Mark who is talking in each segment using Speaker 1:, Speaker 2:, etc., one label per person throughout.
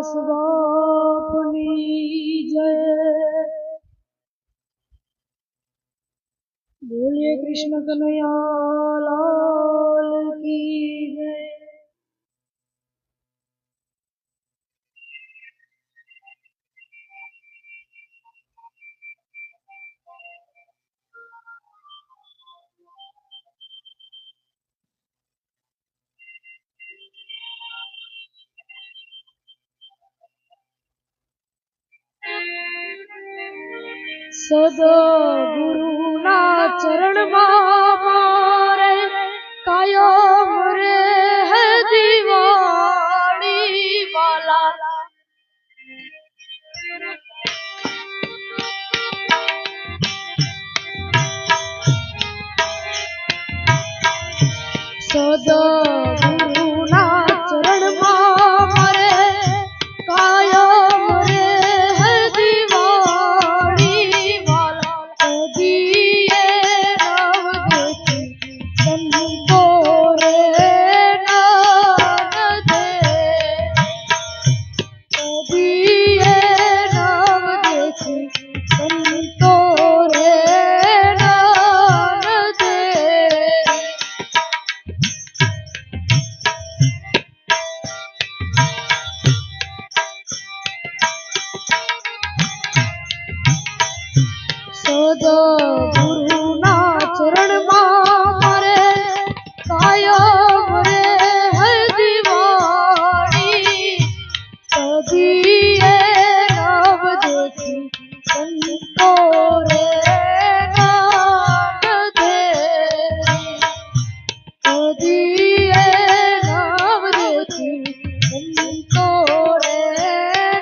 Speaker 1: दास बापनी जय। बोलिए कृष्ण कन्हैया लाल की जय। सद्गुरुना चरण मारे कायम रे है दीवानी वाला। सद्गुरुना चरण मारे कायम रे है दीवानी वाला। दिए नव देखी संतो रे नाम दे। दिए नव देखी संतो रे नाम दे। सद्गुरुना चरण मारे कायम रे है दीवानी। दिए नव देखी संतो रे नाम दे। दिए नव देखी संतो रे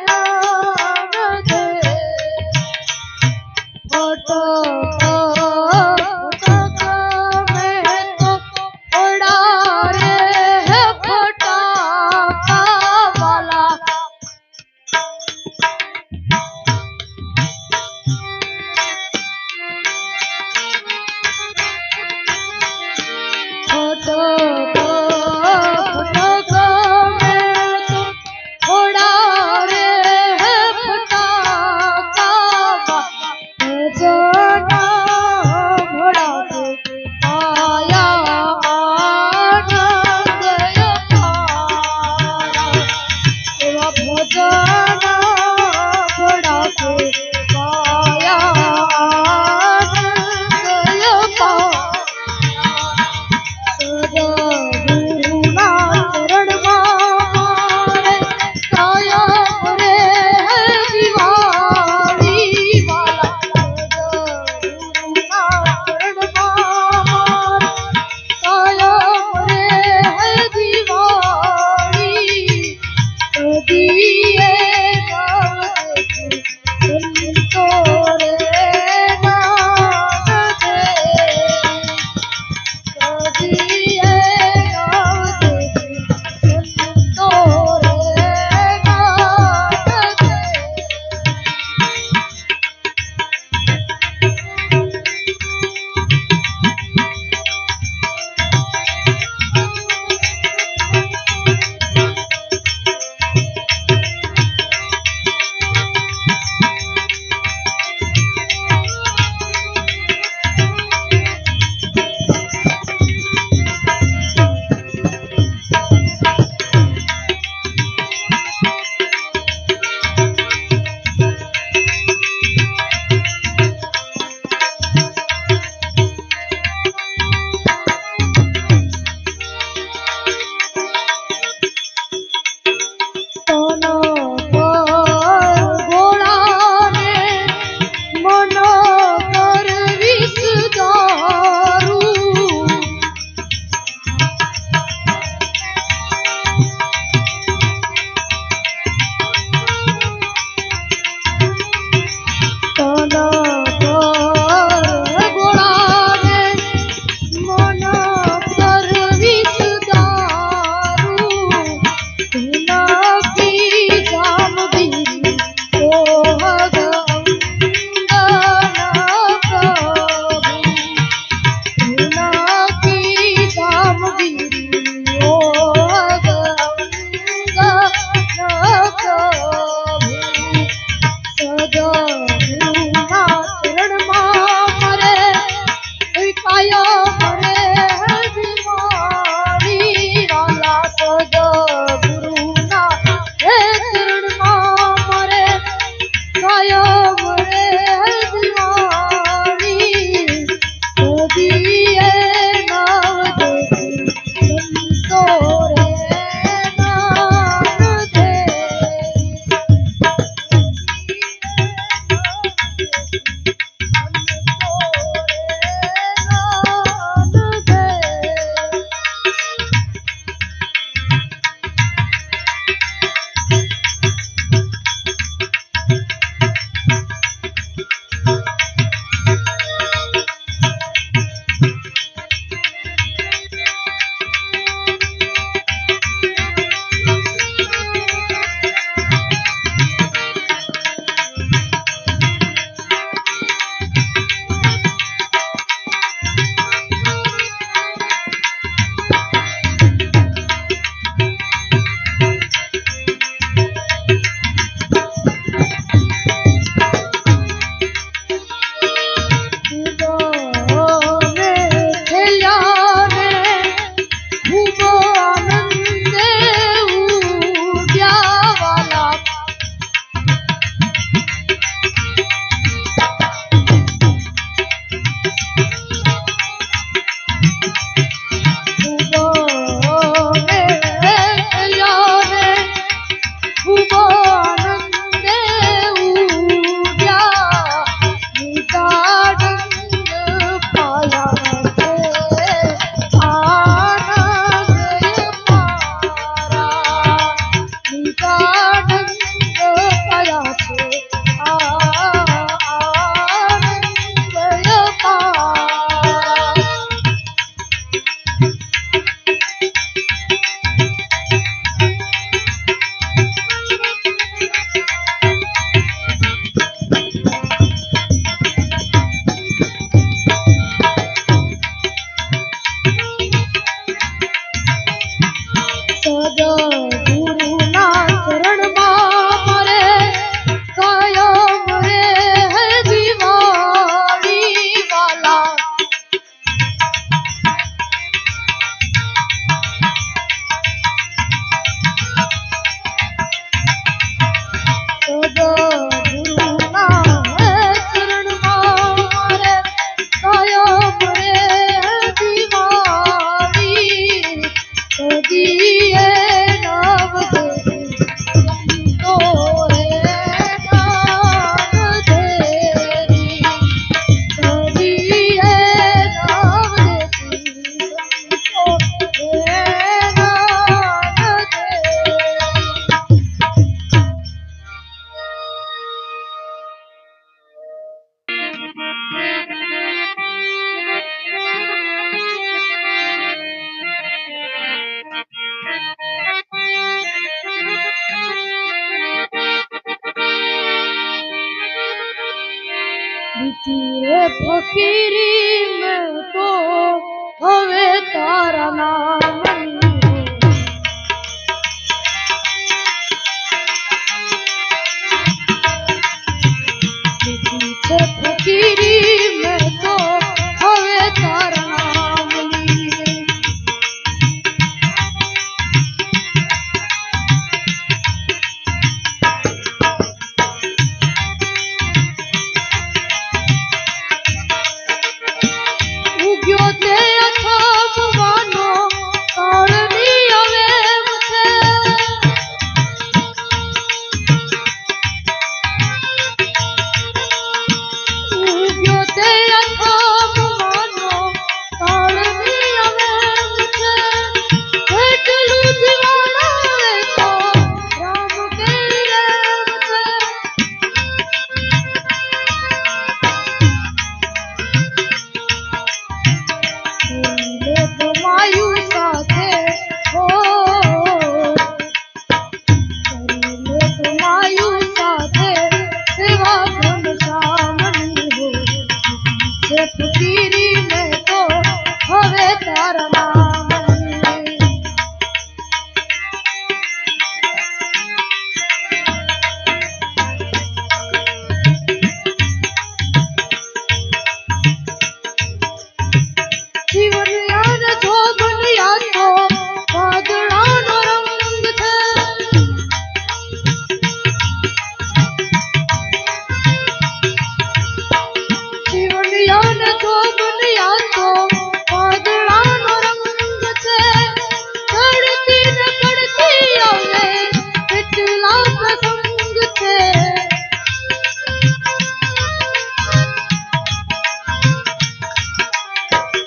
Speaker 1: नाम दे। फटक में तो उड़ा रे है फटाका वाला। फटक में तो उड़ा रे है फटाका वाला। जना घोड़ा को पाया आनंद अपारा। तेरा भजना घोड़ा को पाया आनंद अपारा। सद्गुरुना चरण मारे कायम रे है दीवानी वाला। सद्गुरुना चरण मारे कायम रे है दीवानी। दिए नव देखी संतो रे नाम दे। दिए नव देखी संतो रे नाम दे। ફકીરી મેં તો હવે તારા નામની છે ફકીરી મેં તો હવે તારા નામની ઉગ્યો તે અથાપવાનો કાળની અવેમ છે ઉગ્યો તે અથાપવાનો કાળની અવેમ છે એટલું જીવાડે તો રામ કેરી રેમ છે માયુ સાથે હો માયુ સાથે સેવા ઘનશ્યામની હો છે ફકીરી મેં તો હવે તારા નામની જીવન યાદ જોગન યાદ તો વાદળાનો રંગ છે જીવન યાદ જોગન યાદ તો વાદળાનો રંગ છે ચડતી ને પડતી આવે કેટલા પ્રસંગ છે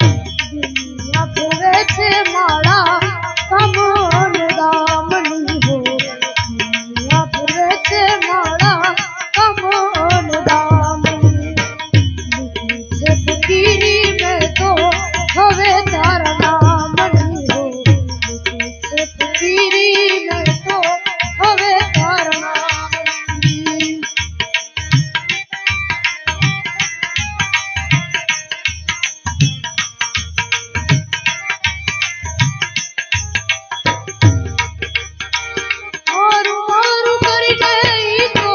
Speaker 1: દુનિયા ફેરે છે માળા કમોન દામની હો દુનિયા ફેરે છે માળા કમોન દામની છે ફકીરી મેં તો હવે તારા નામની હો છે ફકીરી મેં તો હવે તારા નામની મારું મારું કરીને ઈ તો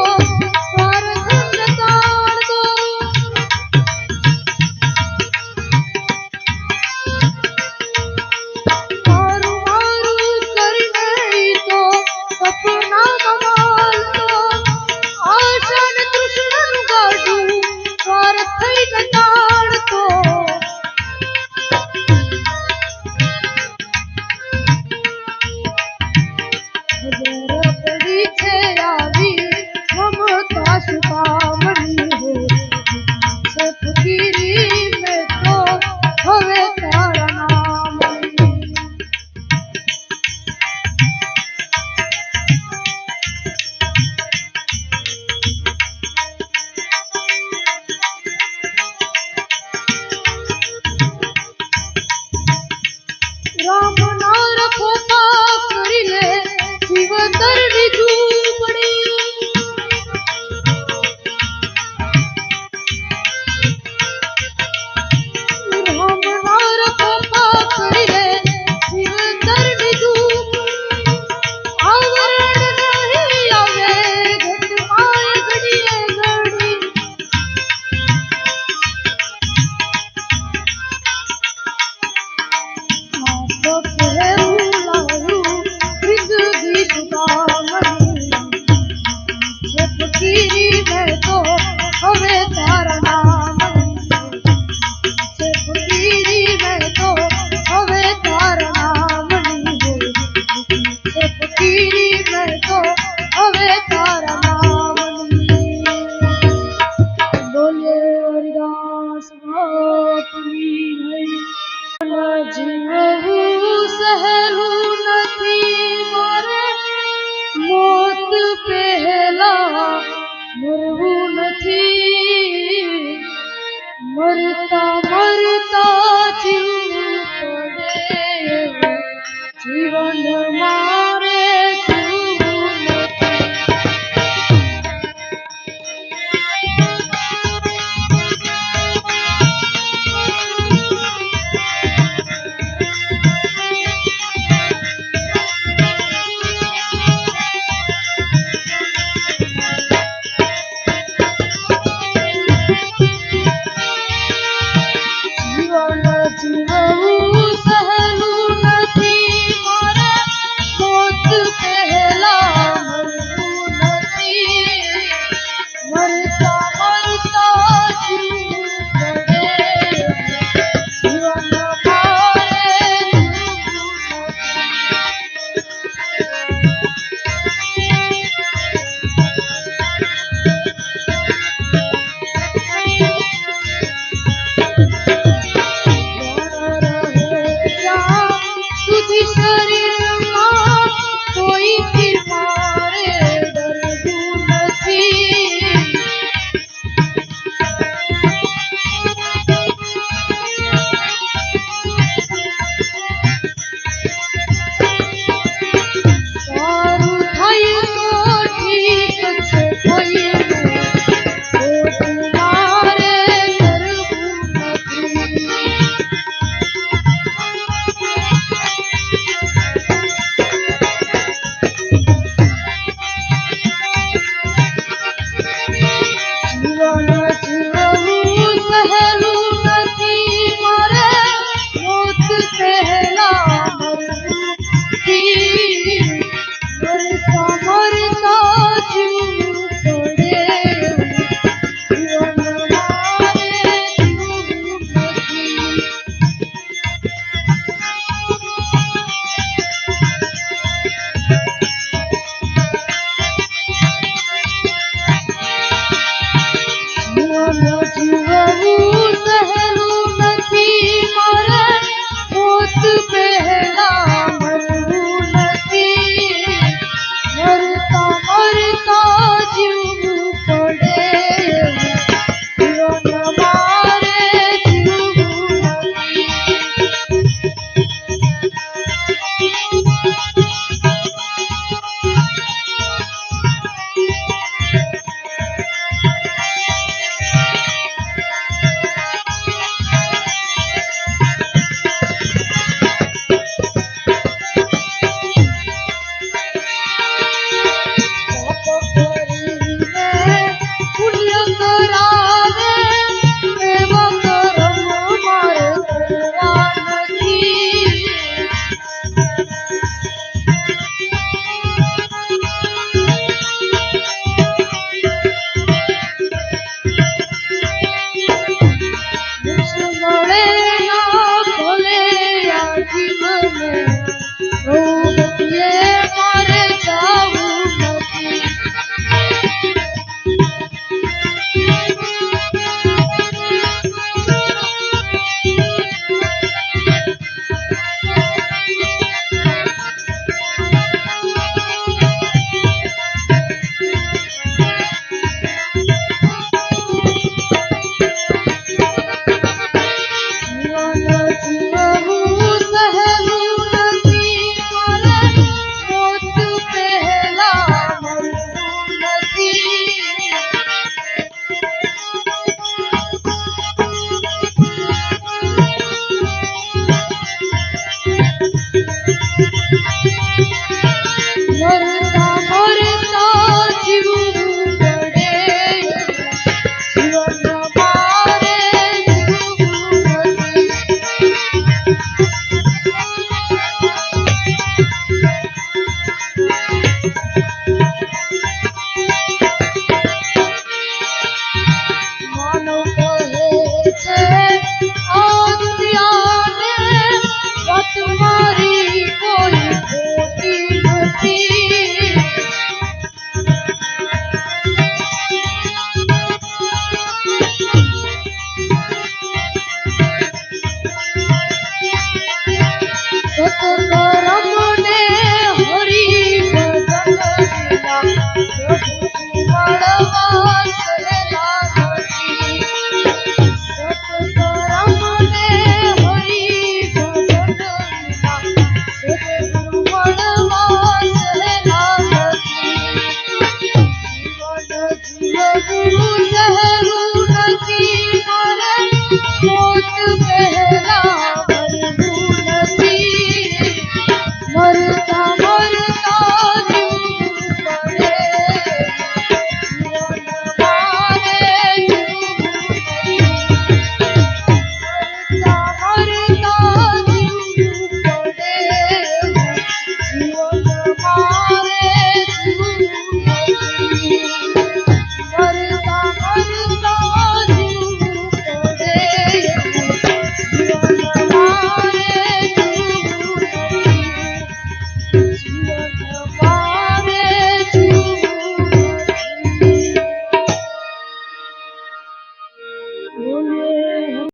Speaker 1: સ્વાર્થ ન તાણતો મારું મારું કરીને ઈ તો સપનામાં માલતો આશા ને તૃષ્ણાનું ગાડું સ્વાર્થ થઈને તાણતો ખબર પડી છે આવી મમતા સુકામણી હો છે ફકીરી મેં તો હવે તારા નામની રામ ના રખો પાપ કરી લે જીવતરની ઝૂંપડી રામ ના રખો પાપ કરી લે જીવતરની ઝૂંપડી આવરણ નહીં આવે ઘટમાય ઘડીએ ઘડી આપ કહેવું લાયું જિંદગી સુકામણી છે ફકીરી મેં તો હવે તારા નામની છે ફકીરી મેં તો હવે તારા નામની છે ફકીરી મેં તો હવે તારા નામની બોલે હરિદાસ બાપની નહીં જીવવું સહેલું નથી મારે મોત પહેલા મરવું નથી મર